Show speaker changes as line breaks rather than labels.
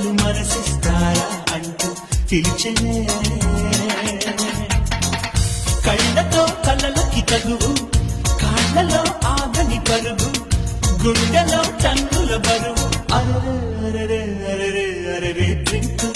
వాళ్ళు మనసిస్తారా అంటూ పిలిచే కళ్ళతో కళ్ళలకి తగువు కాళ్ళలో ఆగని పరుగు గుండెలో టన్నుల బరువు అరే అరే అరే అరే డ్రింక్